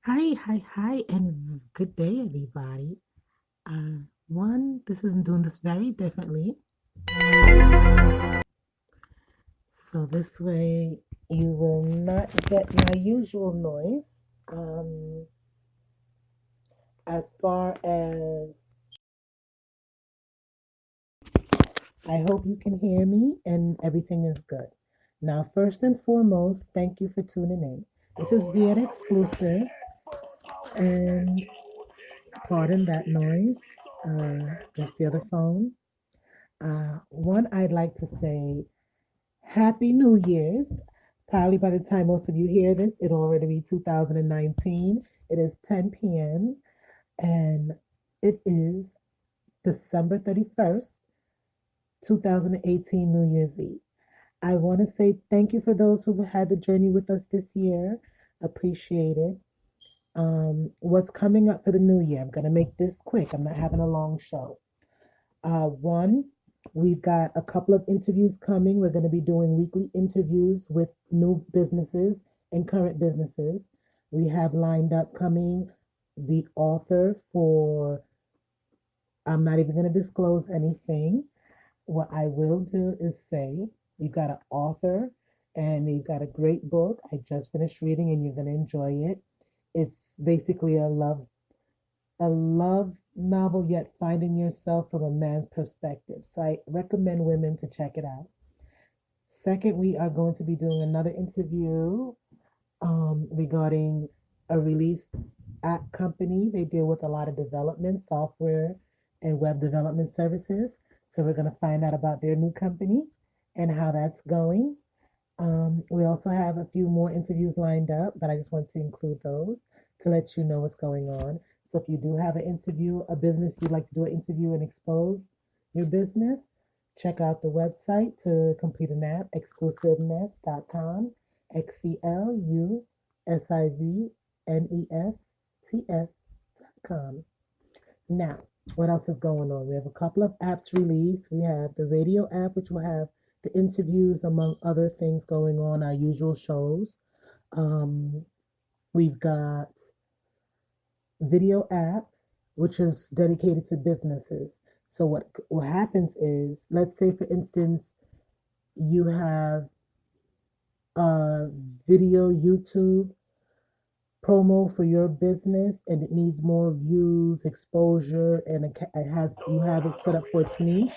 Hi, and good day, everybody. This is doing this very differently. So this way you will not get my usual noise. Um, as far as I hope you can hear me and everything is good. Now, first and foremost, thank you for tuning in. This is via exclusive, and pardon that noise. That's the other phone. One, I'd like to say Happy New Year's. Probably by the time most of you hear this, it'll already be 2019. It is 10 p.m. and it is December 31st, 2018, New Year's Eve. I want to say thank you for those who had the journey with us this year. Appreciate it. What's coming up for the new year? I'm going to make this quick. I'm not having a long show. One, we've got a couple of interviews coming. We're going to be doing weekly interviews with new businesses and current businesses. We have lined up coming the author for, I'm not even going to disclose anything. What I will do is say, we've got an author and they've got a great book. I just finished reading and you're going to enjoy it. It's basically a love novel, yet finding yourself from a man's perspective. So I recommend women to check it out. Second, we are going to be doing another interview regarding a release app company. They deal with a lot of development, software, and web development services. So we're going to find out about their new company and how that's going. We also have a few more interviews lined up, but I just want to include those to let you know what's going on. So if you do have an interview, a business you'd like to do an interview and expose your business, check out the website to complete an app, exclusiveness.com, Xclusiveness.com. Now, what else is going on? We have a couple of apps released. We have the radio app, which will have the interviews, among other things going on, our usual shows. Um, we've got video app, which is dedicated to businesses. So what happens is, let's say for instance, you have a video YouTube promo for your business and it needs more views, exposure, and it has you have it set up for its niche.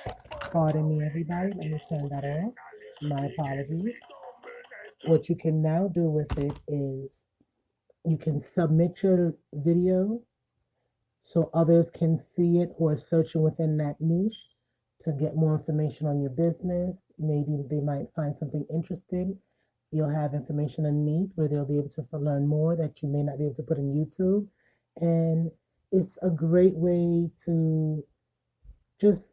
Pardon me, everybody. Let me turn that off. My apologies. What you can now do with it is you can submit your video so others can see it who are searching within that niche to get more information on your business. Maybe they might find something interesting. You'll have information underneath where they'll be able to learn more that you may not be able to put in YouTube. And it's a great way to just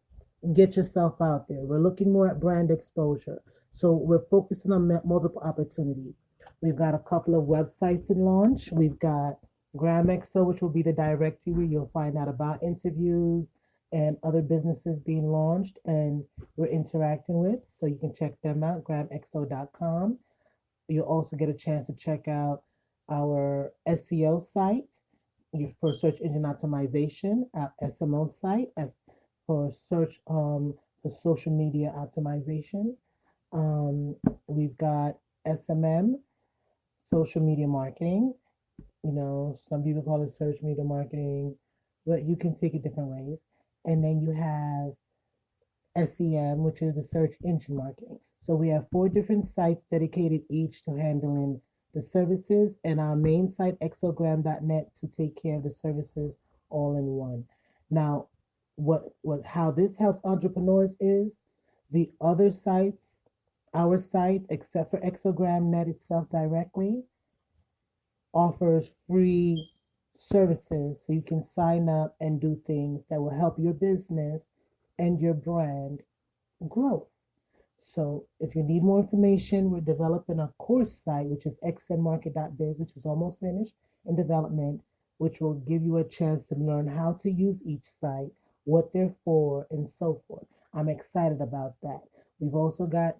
get yourself out there. We're looking more at brand exposure. So we're focusing on multiple opportunities. We've got a couple of websites in launch. We've got GramXO, which will be the directory where you'll find out about interviews and other businesses being launched and we're interacting with. So you can check them out, gramxo.com. You'll also get a chance to check out our SEO site for search engine optimization, our SMO site for search for social media optimization. Um, we've got SMM, social media marketing. You know, some people call it search media marketing, but you can take it different ways. And then you have SEM, which is the search engine marketing. So we have four different sites dedicated each to handling the services, and our main site, exogram.net, to take care of the services all in one. Now, how this helps entrepreneurs is the other sites, our site, except for exogram.net itself directly, offers free services so you can sign up and do things that will help your business and your brand grow. So if you need more information, we're developing a course site, which is xnmarket.biz, which is almost finished in development, which will give you a chance to learn how to use each site, what they're for, and so forth. I'm excited about that. We've also got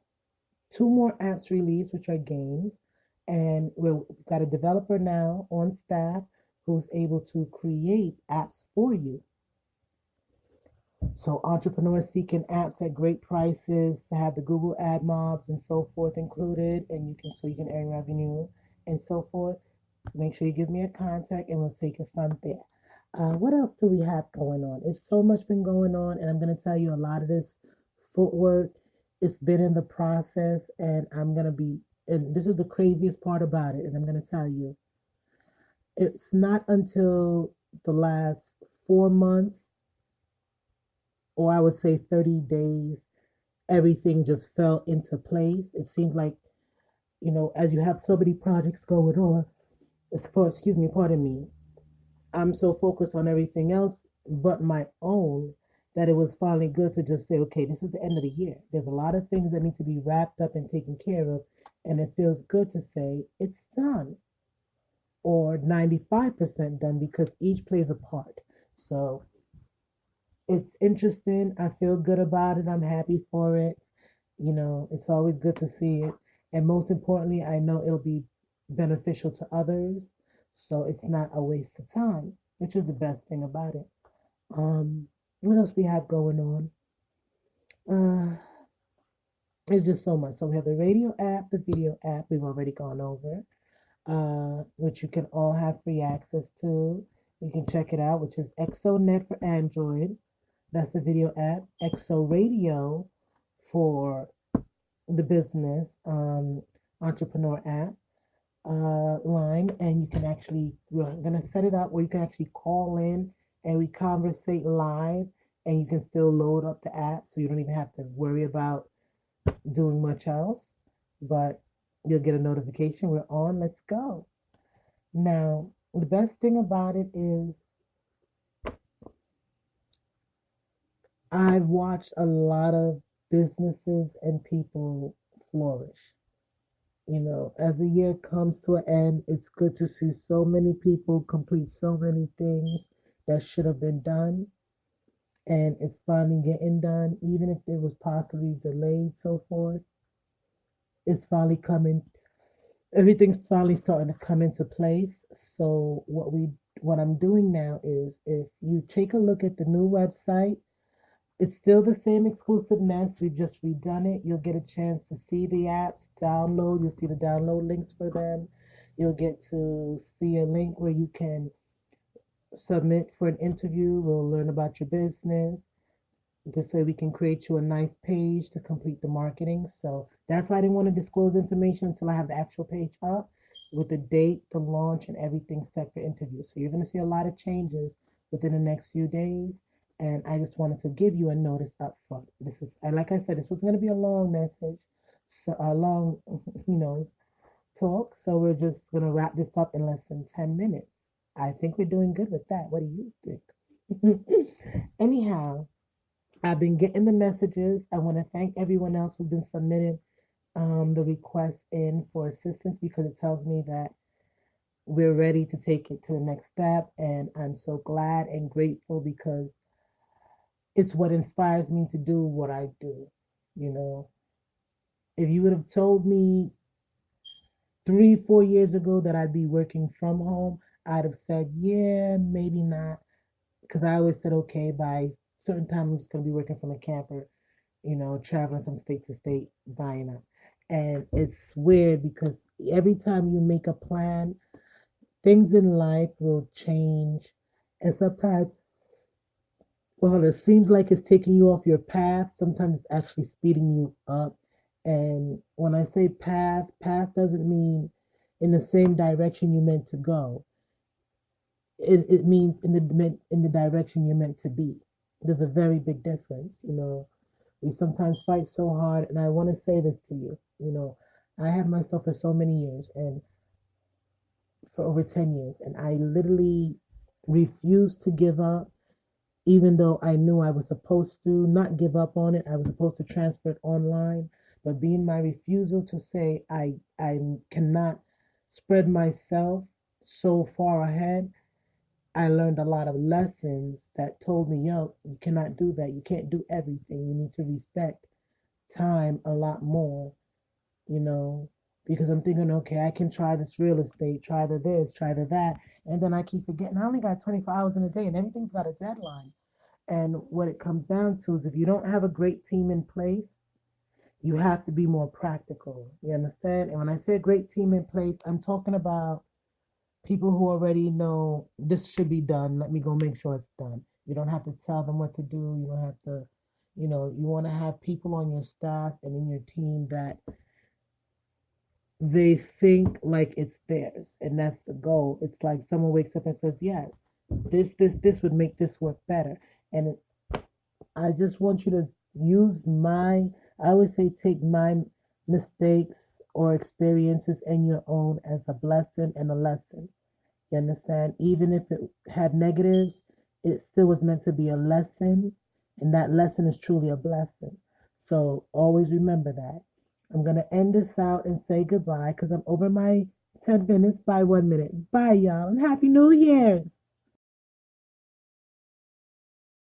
two more apps released, which are games. And we've got a developer now on staff who's able to create apps for you. So entrepreneurs seeking apps at great prices have the Google ad mobs and so forth included, and you can earn revenue and so forth. Make sure you give me a contact, and we'll take it from there. What else do we have going on? It's so much been going on, and I'm going to tell you a lot of this footwork. It's been in the process, and and this is the craziest part about it, and I'm going to tell you, it's not until the last 4 months, or I would say 30 days, everything just fell into place. It seemed like, as you have so many projects going on, excuse me, pardon me, I'm so focused on everything else but my own that it was finally good to just say, okay, this is the end of the year. There's a lot of things that need to be wrapped up and taken care of, and it feels good to say it's done or 95% done because each plays a part. So it's interesting. I feel good about it. I'm happy for it. It's always good to see it. And most importantly, I know it'll be beneficial to others. So it's not a waste of time, which is the best thing about it. What else we have going on? Uh, it's just so much. So we have the radio app, the video app we've already gone over, which you can all have free access to. You can check it out, which is ExoNet for Android. That's the video app. Exo Radio for the business entrepreneur app line, and you can actually, we're gonna set it up where you can actually call in and we conversate live, and you can still load up the app, so you don't even have to worry about doing much else. But you'll get a notification we're on. Let's go. Now, the best thing about it is I've watched a lot of businesses and people flourish. As the year comes to an end, it's good to see so many people complete so many things that should have been done. And it's finally getting done, even if it was possibly delayed, so forth. It's finally coming. Everything's finally starting to come into place. So what I'm doing now is, if you take a look at the new website, it's still the same exclusive mess. We just redone it. You'll get a chance to see the apps, download. You'll see the download links for them. You'll get to see a link where you can submit for an interview. We'll learn about your business. This way we can create you a nice page to complete the marketing. So that's why I didn't want to disclose information until I have the actual page up with the date, the launch, and everything set for interviews. So you're going to see a lot of changes within the next few days. And I just wanted to give you a notice up front. Like I said, this was going to be a long message, so a long, talk. So we're just going to wrap this up in less than 10 minutes. I think we're doing good with that. What do you think? Anyhow, I've been getting the messages. I want to thank everyone else who's been submitting the request in for assistance, because it tells me that we're ready to take it to the next step. And I'm so glad and grateful, because it's what inspires me to do what I do. If you would have told me 3, 4 years ago that I'd be working from home, I'd have said, yeah, maybe not. Because I always said, okay, by certain time, I'm just going to be working from a camper, traveling from state to state, buying up. And it's weird, because every time you make a plan, things in life will change. And sometimes, well, it seems like it's taking you off your path. Sometimes it's actually speeding you up. And when I say path doesn't mean in the same direction you meant to go. It means in the direction you're meant to be. There's a very big difference. We sometimes fight so hard, and I want to say this to you. I had myself for so many years, and for over 10 years, and I literally refused to give up, even though I knew I was supposed to not give up on it. I was supposed to transfer it online, but being my refusal to say I cannot spread myself so far ahead, I learned a lot of lessons that told me, yo, you cannot do that. You can't do everything. You need to respect time a lot more, you know, because I'm thinking, okay, I can try this real estate, try the this, try the that. And then I keep forgetting I only got 24 hours in a day and everything's got a deadline. And what it comes down to is if you don't have a great team in place, you have to be more practical. You understand? And when I say a great team in place, I'm talking about people who already know this should be done. Let me go make sure it's done. You don't have to tell them what to do. You don't have to, you want to have people on your staff and in your team that they think like it's theirs. And that's the goal. It's like someone wakes up and says, yeah, this would make this work better. And I just want you to use I always say, take my mistakes or experiences and your own as a blessing and a lesson. You understand? Even if it had negatives, it still was meant to be a lesson, and that lesson is truly a blessing. So always remember that. I'm going to end this out and say goodbye because I'm over my 10 minutes by 1 minute. Bye, y'all, and Happy New Year's.